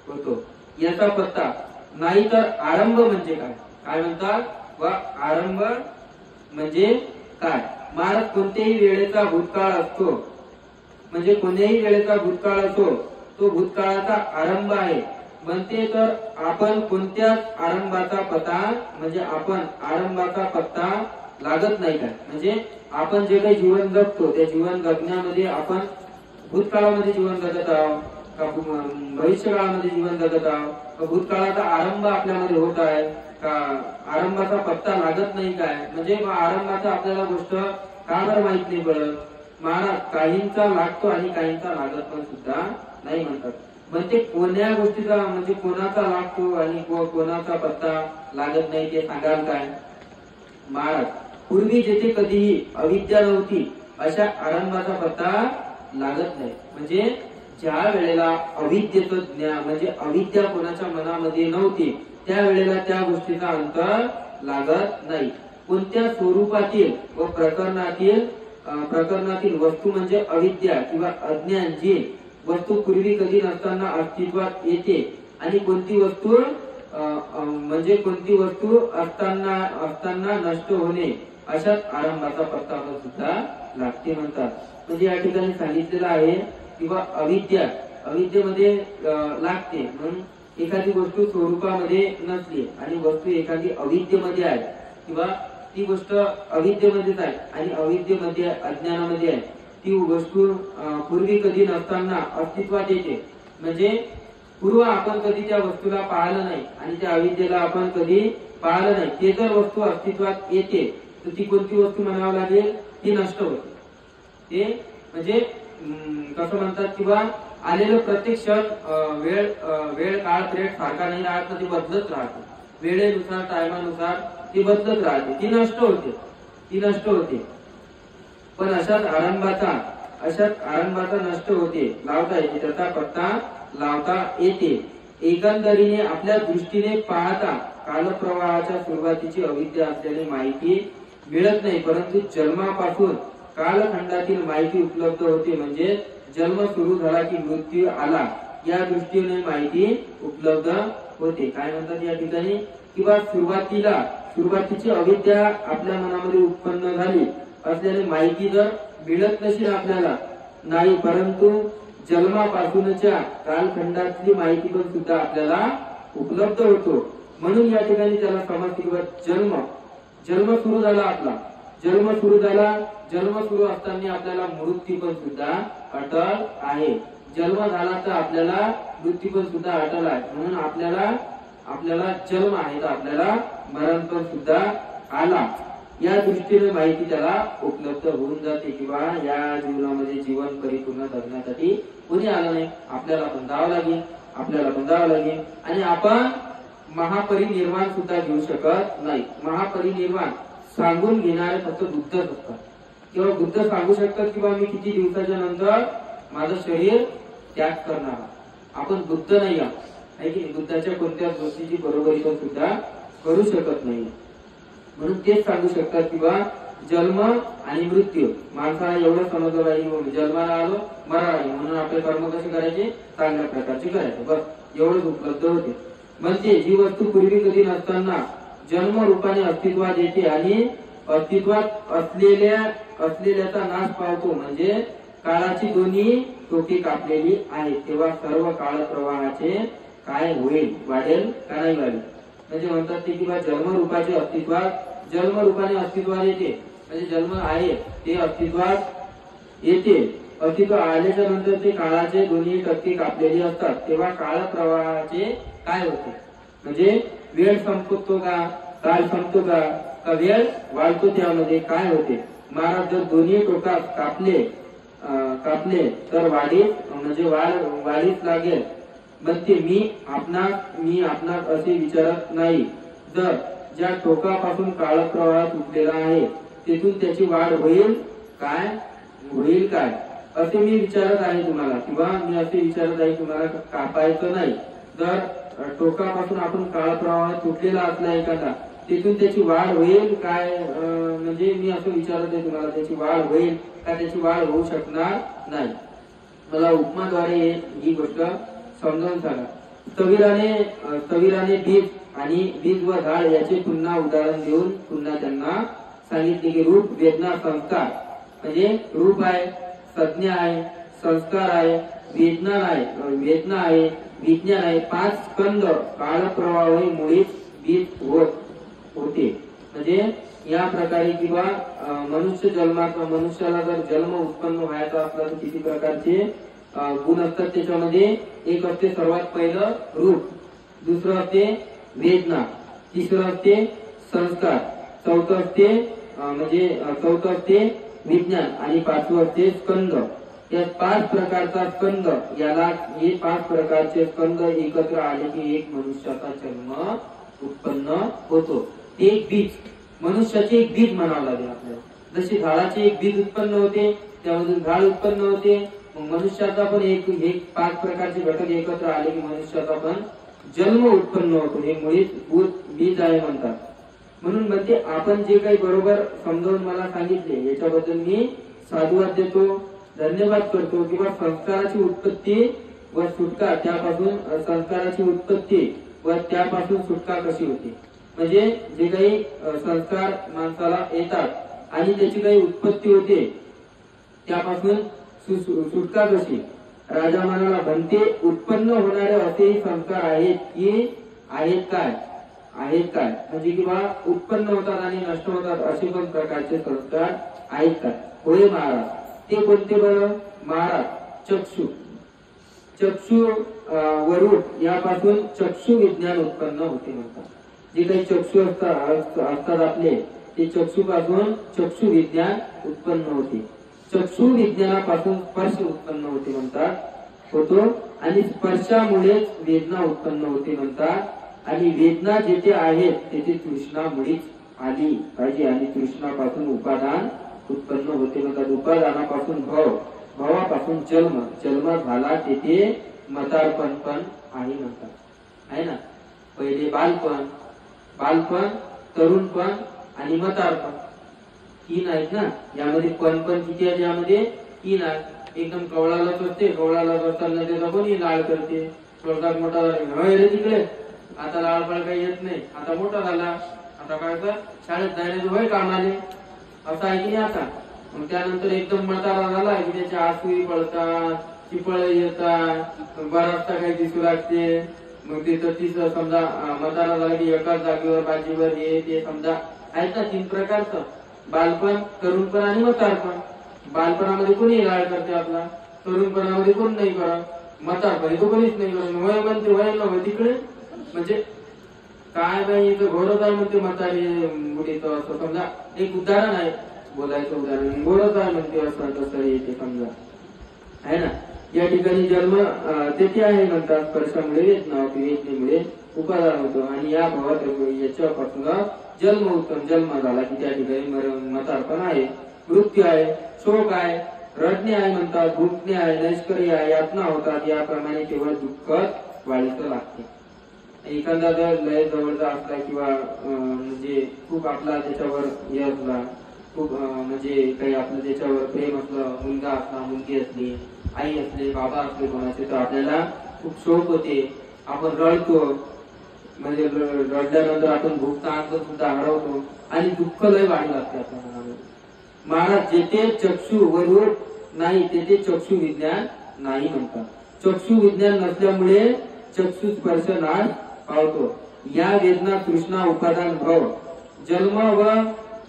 होतो याचा पत्ता नाही तर आरंभ म्हणजे काय, काय म्हणतात व आरंभ म्हणजे काय। महाराज कोणत्याही वेळेचा भूतकाळ असतो, म्हणजे कोणत्याही वेळेचा भूतकाळ असो तो भूतकाळाचा आरंभ आहे म्हणते, तर आपण कोणत्याच आरंभाचा पत्ता म्हणजे आपण आरंभाचा पत्ता लागत नाही काय, म्हणजे आपण जे काही जीवन जगतो त्या जीवन जगण्यामध्ये आपण भूतकाळामध्ये जीवन जगत आहोत का भविष्य काळामध्ये जीवन जगत आहोत, भूतकाळाचा आरंभ आपल्यामध्ये होत आहे का आरंभाचा पत्ता लागत नाही काय, म्हणजे आरंभाचा आपल्याला गोष्ट का बरं माहित नाही पडत। महाराज काहींचा लागतो आणि काहींचा लागत पण सुद्धा नाही म्हणतात, म्हणजे कोण्या गोष्टीचा म्हणजे कोणाचा लागतो आणि कोणाचा पत्ता लागत नाही ते सांगाल काय। महाराज पूर्वी जेथे कधीही अविद्या नव्हती अशा आरंभाचा पत्ता लागत नाही, म्हणजे ज्या वेळेला अविद्येचं ज्ञान म्हणजे अविद्या कोणाच्या मनामध्ये नव्हती त्या वेळेला त्या गोष्टीचा अंतर लागत नाही। कोणत्या स्वरूपातील व प्रकरणातील वस्तू म्हणजे अविद्या किंवा अज्ञान जी वस्तू पूर्वी कधी नसताना अस्तित्वात येते आणि कोणती वस्तू म्हणजे कोणती वस्तू असताना नष्ट होणे अशाच आरंभाचा पत्ता सुद्धा लागते म्हणतात। म्हणजे या ठिकाणी सांगितलेलं आहे किंवा अविद्येमध्ये लागते, म्हणून एखादी वस्तू स्वरूपामध्ये नसली आणि वस्तू एखादी अविद्येमध्ये आहे किंवा ती गोष्ट अविद्येमध्येच आहे आणि अविद्येमध्ये अज्ञानामध्ये आहे, ती वस्तू पूर्वी कधी नसताना अस्तित्वात येते, म्हणजे पूर्व आपण कधी त्या वस्तूला पाहिलं नाही आणि त्या अविद्येला आपण कधी पाहिलं नाही, ते जर वस्तू अस्तित्वात येते तर ती कोणती वस्तू म्हणावं लागेल, ती नष्ट होते। ते म्हणजे कसं म्हणतात किंवा आलेलं प्रत्येक क्षण वेळ काळ पिरियड सारखा नाही राहत, ती बदलत राहते, वेळेनुसार टायमानुसार ती बदलत राहते, ती नष्ट होते। पण अशाच आरंभाचा नष्ट होते लावता येते, त्याचा पत्ता लावता येते। एकंदरीने आपल्या दृष्टीने पाहता कालप्रवाहाच्या सुरुवातीची अविद्या असलेली माहिती मिळत नाही, परंतु जन्मापासून कालखंडातील माहिती उपलब्ध होते, म्हणजे जन्म सुरू झाला की मृत्यू आला या दृष्टीने माहिती उपलब्ध होते। काय म्हणतात या ठिकाणी किंवा सुरुवातीची अविद्या आपल्या मनामध्ये उत्पन्न झाली असल्याने माहिती जर मिळत नसेल आपल्याला नाही, परंतु जन्मापासूनच्या कालखंडातली माहिती पण सुद्धा आपल्याला उपलब्ध होतो, म्हणून या ठिकाणी त्याला समजते किंवा जन्म सुरू झाला आपला, जन्म सुरू असताना आपल्याला मृत्यू पण सुद्धा अटळ आहे, जन्म झाला तर आपल्याला मृत्यू पण सुद्धा अटळ आहे, म्हणून आपल्याला जन्म आहे तर आपल्याला मरण पण सुद्धा आला या दृष्टीने माहिती त्याला उपलब्ध होऊन जाते किंवा या जीवनामध्ये जीवन परिपूर्ण जगण्यासाठी कोणी आलं नाही, आपल्याला पण जावं लागेल आणि आपण महापरिनिर्वाण सुद्धा घेऊ शकत नाही। महापरिनिर्वाण सांगून घेणारे फक्त बुद्धच असतात किंवा बुद्ध सांगू शकतात किंवा मी किती दिवसाच्या नंतर माझं शरीर त्याग करणार, आपण बुद्ध नाही आहे की बुद्धाच्या कोणत्याच गोष्टीची बरोबरी पण सुद्धा करू शकत नाही, म्हणून तेच सांगू शकतात किंवा जन्म आणि मृत्यू माणसाला एवढं समजलं पाहिजे, जन्माला आलो मरायला आलो, म्हणून आपले कर्म कसे करायचे, चांगल्या प्रकारचे करायचे, बस एवढंच उपलब्ध होते। म्हणजे जी वस्तू पूर्वी कधी नसताना जन्म रूपाने अस्तित्वात येते आणि अस्तित्वात असलेल्याचा नाश पावतो, म्हणजे काळाची दोन्ही टोके कापलेली आहेत, तेव्हा सर्व काळ प्रवाहाचे काय होईल, वाढेल का नाही वाढेल, म्हणजे म्हणतात ते किंवा जन्मरूपाने अस्तित्वात येते, म्हणजे जन्म आहे ते अस्तित्वात येते, अस्तित्व आल्याच्या नंतर ते काळाचे दोन्ही टक्के कापलेली असतात, तेव्हा काळ प्रवाहाचे काय होते, म्हणजे वेळ संपतो का, काळ संपतो का वेळ वाढतो, त्यामध्ये काय होते। महाराज जर दोन्ही टोकात कापले तर वाढीच लागेल, म्हणते मी आपणास असे विचारत नाही, जर ज्या टोकापासून काळप्रवाह सुटलेला आहे तेथून त्याची वाढ होईल काय असे मी विचारत आहे तुम्हाला, किंवा मी असे विचारत आहे तुम्हाला कापायचं नाही, जर टोकापासून आपण काळप्रवाह सुटलेला असला एखादा तिथून त्याची वाढ होईल काय, म्हणजे मी असं विचारत आहे तुम्हाला त्याची वाढ होईल का, त्याची वाढ होऊ शकणार नाही। मला उपमाद्वारे ही गोष्ट समजावून सांगा। स्थविराने बीज आणि बीज व झाड याचे पुन्हा उदाहरण देऊन पुन्हा त्यांना सांगितले की रूप, वेदना, संस्कार म्हणजे रूप आहे, संज्ञा आहे, संस्कार आहे, वेदना आहे, विज्ञान आहे, 5 स्कंद कालप्रवाहामुळे बीज होते. म्हणजे या प्रकारे किंवा मनुष्याला जर जन्म उत्पन्न व्हायचा असला तर किती प्रकारचे गुण असतात त्याच्यामध्ये. एक असते सर्वात पहिलं रूप, दुसरं असते वेदना, तिसरं असते संस्कार, चौथं असते विज्ञान आणि 5वं असते स्कंद. या 5 प्रकारचा स्कंद, याला हे 5 प्रकारचे स्कंद एकत्र आले की एक मनुष्याचा जन्म उत्पन्न होतो. एक बीज, मनुष्याचे एक बीज म्हणावं लागेल आपल्याला. जसे झाडाचे एक बीज उत्पन्न होते त्यामधून झाड उत्पन्न होते, मग मनुष्याचा पण एक 5 प्रकारचे घटक एकत्र आले की मनुष्याचा पण जन्म उत्पन्न होतो. हे मुळीच बीज आहे म्हणतात. म्हणून म्हणते आपण जे काही बरोबर समजावून मला सांगितले याच्याबद्दल मी साधुवाद देतो, धन्यवाद करतो. किंवा संस्काराची उत्पत्ती व सुटका, त्यापासून संस्काराची उत्पत्ती व त्यापासून सुटका कशी होती. म्हणजे जे काही संस्कार माणसाला येतात आणि त्याची काही उत्पत्ती होते त्यापासून सुटका कशी. राजा म्हणाला, म्हणते उत्पन्न होणारे असेही संस्कार आहेत की आहेत काय म्हणजे किंवा उत्पन्न होतात आणि नष्ट होतात असे पण प्रकारचे संस्कार आहेत काय. होय महाराज. ते कोणते बरं महाराज. चक्षु व रूप यापासून चक्षु विज्ञान उत्पन्न होते म्हणतात. जे काही चक्षु असतात आपले ते चक्षुपासून चक्षु विज्ञान उत्पन्न होते. चक्षु विज्ञानापासून स्पर्श उत्पन्न होते म्हणतात होतो आणि स्पर्शामुळेच वेदना उत्पन्न होते म्हणतात. आणि वेदना जेथे आहेत तेथे तृष्णामुळेच आली पाहिजे आणि तृष्णापासून उपादान उत्पन्न होते म्हणतात. उपादानापासून भावापासून जन्म झाला तेथे म्हातारपण पण आहे म्हणतात. आहे ना. पहिले बालपण, तरुणपण आणि म्हातारपण 3 आहेत ना. यामध्ये पण किती आहेत. यामध्ये 3 आहेत. एकदम कवळालाच असते, कवळालाच असताना त्याचा कोणी लाळ करते. थोडा मोठा झाला तिकडे, आता लाळपळ काही येत नाही, आता मोठा झाला, आता काय कर शाळेत जाण्याचे होय कामाले असं आहे की नाही. आता मग त्यानंतर एकदम म्हातारा झाला की त्याचे आसुई पडतात, चिपळ येतात, बराचसा काही दिसू लागते. मग तिथं समजा म्हातारा झाला की एकाच जागेवर बाजीवर हे ते समजा आहेत ना 3 प्रकारचं. बालपण, तरुणपण आणि म्हातारपण. बालपणामध्ये कोणी लाळ करते आपला, तरुणपणामध्ये कोण नाही करत, म्हातारपणी तो कोणीच नाही करत. वय म्हणते वय न तिकडे म्हणजे काय नाही घोडच आहे म्हणते म्हातारी मुलीचं असं समजा. एक उदाहरण आहे, बोलायचं उदाहरण. घोडच आहे म्हणते असं तसं येते समजा. आहे ना. या ठिकाणी जन्म तेथे आहे म्हणतात. स्पर्शामुळे वेदनेमुळे उपादान होतो आणि या भावात याच्यापासून जन्म झाला की त्या ठिकाणी म्हातारपण आहे, मृत्यू आहे, शोक आहे, रडणे आहे म्हणतात, भुंकणे आहे, नैष्कर्य आहे, यातना होतात. याप्रमाणे केवळ दुःखच वाढीचं लागते. एखादा जर लय जवळचा असला किंवा म्हणजे खूप आपला त्याच्यावर हे असला, खूप म्हणजे काही आपलं त्याच्यावर प्रेम असलं, मुलगा असला, मुलगी असली, आई असले, बाबा असले कोणाचे, तर आपल्याला खूप शोक होते, आपण रडतो. म्हणजे रडल्यानंतर आपण भूक सुद्धा हरवतो आणि दुःख लय वाढ लागते आपल्या मनामध्ये. महाराज जेथे चक्षु व रूप नाही तेथे चक्षु विज्ञान नाही म्हणतात. चक्षु विज्ञान नसल्यामुळे चक्षु स्पर्श नाश पावतो. या वेदना, तृष्णा, उपादान, भाव, जन्म व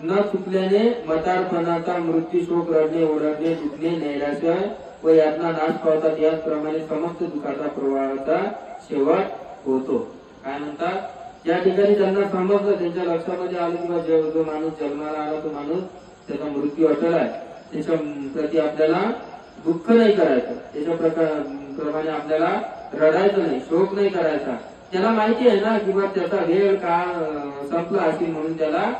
न चुकल्याने म्हातारपणाचा मृत्यू, शोक, रडणे, ओरडणे, दुखणे, नैराश्य व यातना नाश पावतात. याचप्रमाणे समस्त दुःखाचा प्रवाहाचा शेवट होतो. काय म्हणतात. या ठिकाणी त्यांना समजलं, त्यांच्या लक्षामध्ये आलं किंवा जो माणूस जन्माला आला तो माणूस त्याचा मृत्यू अटळ आहे, त्याच्या प्रती आपल्याला दुःख नाही करायचं, त्याच्या प्रमाणे आपल्याला रडायचं नाही, शोक नाही करायचा. त्याला माहिती आहे ना किंवा त्याचा वेळ काळ संपला असेल म्हणून त्याला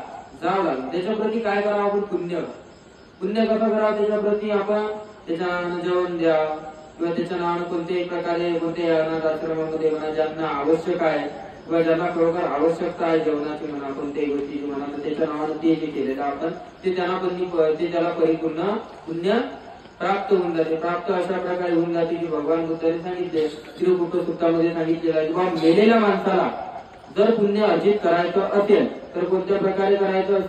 जावं लागलं. त्याच्या प्रती काय करावं आपण. पुण्य कसं करावं. त्याच्या प्रती आपण त्याच्या नावानं जेवण द्यावं किंवा त्याच्या नावानं कोणत्याही प्रकारे कोणत्याही अनाथ आश्रमामध्ये म्हणा ज्यांना आवश्यक आहे किंवा ज्यांना खरोखर आवश्यकता आहे जेवणाची म्हणा कोणत्याही गोष्टीची म्हणा तर त्याच्या नावानं ते जे केलेलं आपण ते त्याला परिपूर्ण पुण्य प्राप्त होऊन जाते. प्राप्त अशा प्रकारे होऊन जाते की भगवान बुद्धाने सांगितले त्रिकुट सूत्रामध्ये सांगितलेलं आहे की बाबा मेलेल्या माणसाला जर पुण्य अर्जित करायचं असेल तर कोणत्या प्रकारे करायचं असेल